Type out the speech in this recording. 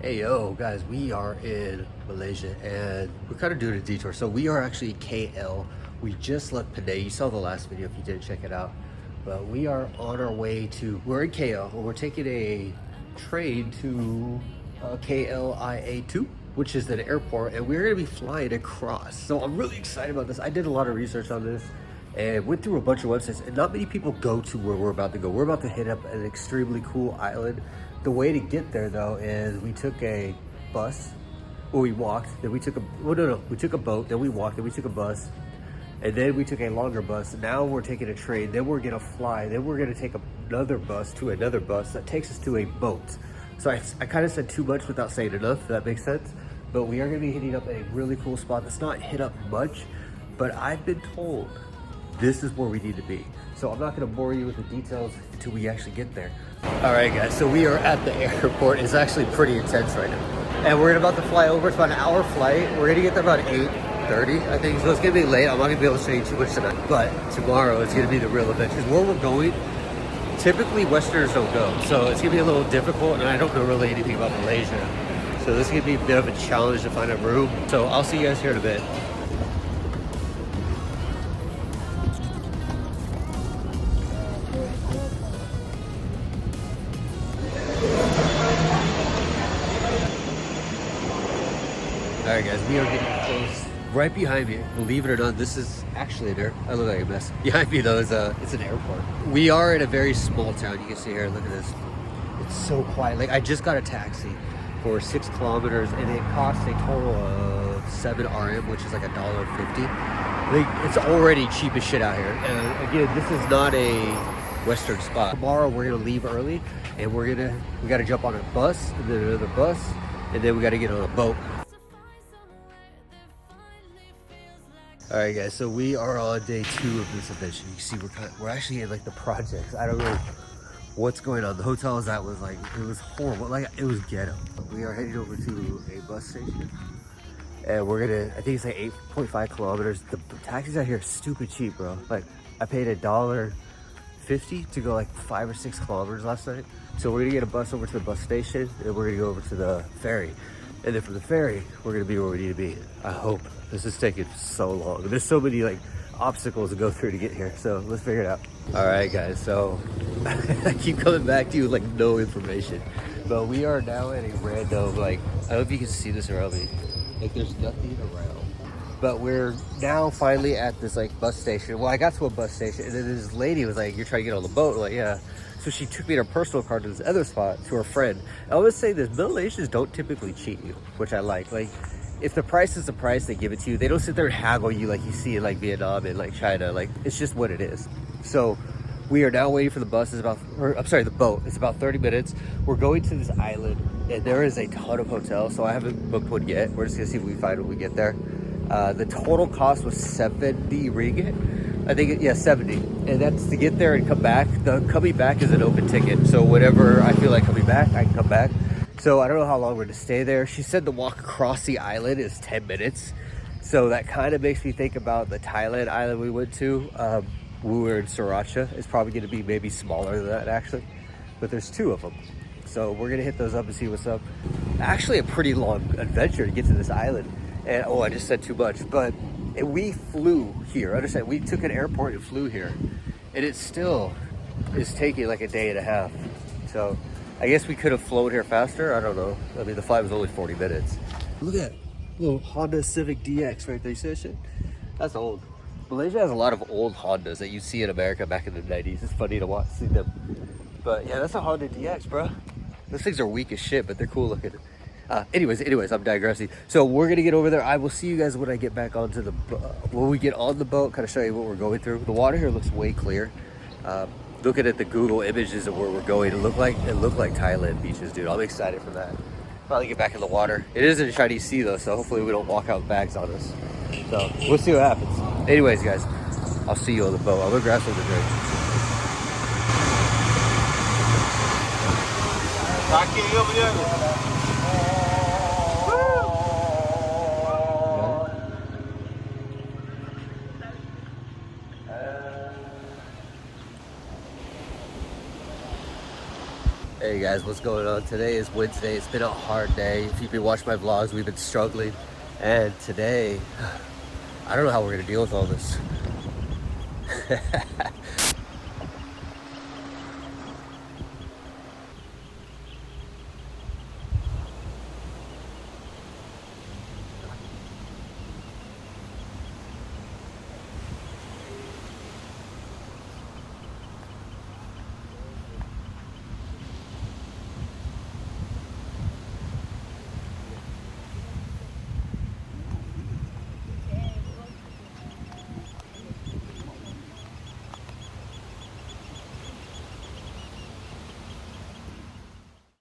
Hey yo guys, we are in Malaysia and we're kind of doing a detour. So we are actually KL. We just left Penang. You saw the last video if you didn't check it out. But we are on our way to, we're in KL and we're taking a train to KLIA2, which is an airport, and we're gonna be flying across. So I'm really excited about this. I did a lot of research on this and went through a bunch of websites, and not many people go to where we're about to go. We're about to hit up an extremely cool island. The way to get there though is we took a bus, or we walked, then we took a, we took a boat, then we walked, then we took a bus, and then we took a longer bus. Now we're taking a train, then we're gonna fly, then we're gonna take another bus to another bus that takes us to a boat. So I kind of said too much without saying enough, if that makes sense. But we are gonna be hitting up a really cool spot that's not hit up much, but I've been told this is where we need to be. So I'm not gonna bore you with the details until we actually get there. All right guys, so we are at the airport. It's actually pretty intense right now. And we're about to fly over. It's about an hour flight. We're gonna get there about 8:30, I think. So it's gonna be late. I'm not gonna be able to show you too much tonight. But tomorrow is gonna be the real event. Because where we're going, typically Westerners don't go. So it's gonna be a little difficult, and I don't know really anything about Malaysia. So this is gonna be a bit of a challenge to find a room. So I'll see you guys here in a bit. All right guys, we are getting close. Right behind me, believe it or not, this is actually there. I look like a mess. Behind me though is it's an airport. We are in a very small town. You can see here, look at this. It's so quiet. Like I just got a taxi for 6 kilometers and it costs a total of 7 RM, which is like $1.50. Like it's already cheap as shit out here. And again, this is not a Western spot. Tomorrow we're gonna leave early and we gotta jump on a bus and then another bus and then we gotta get on a boat. All right guys, so we are on day 2 of this adventure. You see we're actually in like the projects. I don't know what's going on. The hotel I was at was like, it was horrible. Like it was ghetto. We are heading over to a bus station and we're gonna, I think it's like 8.5 kilometers. The taxis out here are stupid cheap, bro. Like I paid $1.50 to go like 5 or 6 kilometers last night. So we're gonna get a bus over to the bus station and we're gonna go over to the ferry. And then from the ferry, we're gonna be where we need to be. I hope. This is taking so long. There's so many like obstacles to go through to get here. So let's figure it out. All right guys, so I keep coming back to you with like no information. But we are now at a random, like, I don't know if you can see this around me. Like there's nothing around. But we're now finally at this like bus station. Well, I got to a bus station and then this lady was like, you're trying to get on the boat? I'm like, yeah. So she took me to her personal card to this other spot, to her friend. I always say this, Malaysians don't typically cheat you, which I like. Like, if the price is the price, they give it to you. They don't sit there and haggle you like you see in like Vietnam and like China. Like, it's just what it is. So we are now waiting for the bus. The boat. It's about 30 minutes. We're going to this island and there is a ton of hotels. So I haven't booked one yet. We're just gonna see if we find when we get there. The total cost was 70 ringgit. I think, yeah, 70. And that's to get there and come back. The coming back is an open ticket. So whenever I feel like coming back, I can come back. So I don't know how long we're gonna stay there. She said the walk across the island is 10 minutes. So that kind of makes me think about the Thailand island we went to. We were in Sriracha. It's probably gonna be maybe smaller than that actually. But there's 2 of them. So we're gonna hit those up and see what's up. Actually a pretty long adventure to get to this island. And oh, I just said too much, but we flew here. Understand, we took an airport and flew here. And it still is taking like a day and a half. So I guess we could have flown here faster. I don't know. I mean, the flight was only 40 minutes. Look at that little Honda Civic DX right there. You see that shit? That's old. Malaysia has a lot of old Hondas that you see in America back in the 90s. It's funny to see them. But yeah, that's a Honda DX, bro. Those things are weak as shit, but they're cool looking. Anyways, I'm digressing. So we're gonna get over there. I will see you guys when I get back onto the when we get on the boat, kind of show you what we're going through. The water here looks way clear. Looking at the Google images of where we're going, it looked like Thailand beaches, dude. I'm excited for that. Probably get back in the water. It is in a Chinese sea though, so hopefully we don't walk out with bags on us. So we'll see what happens. Anyways, guys, I'll see you on the boat. I'm gonna grab something to drink. Hey guys, what's going on? Today is Wednesday. It's been a hard day. If you've been watching my vlogs, we've been struggling. And today, I don't know how we're gonna deal with all this.